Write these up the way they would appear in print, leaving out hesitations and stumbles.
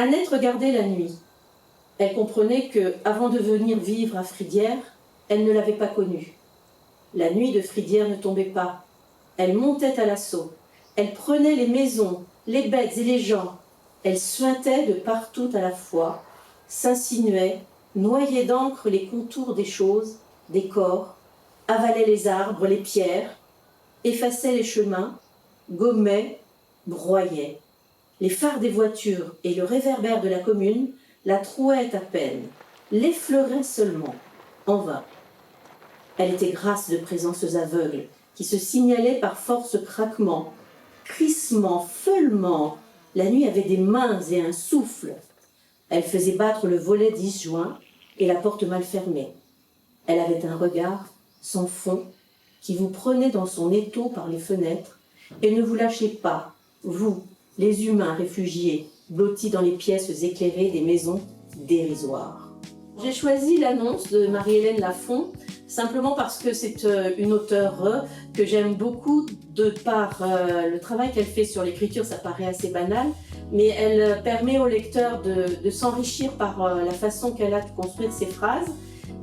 Annette regardait la nuit. Elle comprenait que, avant de venir vivre à Fridières, elle ne l'avait pas connue. La nuit de Fridières ne tombait pas. Elle montait à l'assaut. Elle prenait les maisons, les bêtes et les gens. Elle suintait de partout à la fois, s'insinuait, noyait d'encre les contours des choses, des corps, avalait les arbres, les pierres, effaçait les chemins, gommait, broyait. Les phares des voitures et le réverbère de la commune la trouaient à peine, l'effleuraient seulement, en vain. Elle était grasse de présences aveugles, qui se signalaient par force craquements, crissements, feulements. La nuit avait des mains et un souffle. Elle faisait battre le volet disjoint et la porte mal fermée. Elle avait un regard sans fond qui vous prenait dans son étau par les fenêtres et ne vous lâchait pas, vous, les humains réfugiés, blottis dans les pièces éclairées des maisons dérisoires. J'ai choisi l'annonce de Marie-Hélène Lafont simplement parce que c'est une auteure que j'aime beaucoup de par le travail qu'elle fait sur l'écriture. Ça paraît assez banal, mais elle permet au lecteur de s'enrichir par la façon qu'elle a de construire ses phrases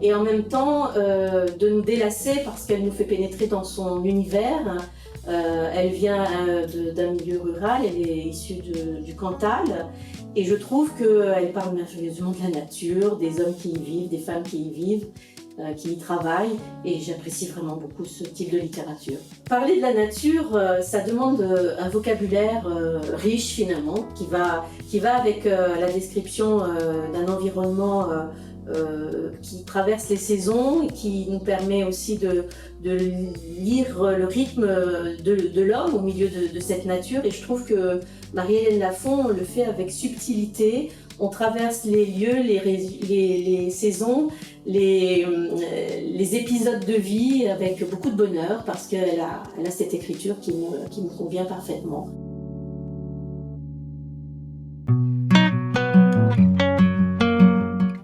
et en même temps de nous délasser parce qu'elle nous fait pénétrer dans son univers. Elle vient d'un milieu rural, elle est issue du Cantal et je trouve qu'elle parle merveilleusement de la nature, des hommes qui y vivent, des femmes qui y vivent, qui y travaillent et j'apprécie vraiment beaucoup ce type de littérature. Parler de la nature, ça demande un vocabulaire riche finalement qui va avec la description d'un environnement qui traverse les saisons et qui nous permet aussi de lire le rythme de l'homme au milieu de cette nature. Et je trouve que Marie-Hélène Lafont le fait avec subtilité. On traverse les lieux, les saisons, les épisodes de vie avec beaucoup de bonheur parce qu'elle a cette écriture qui me convient parfaitement.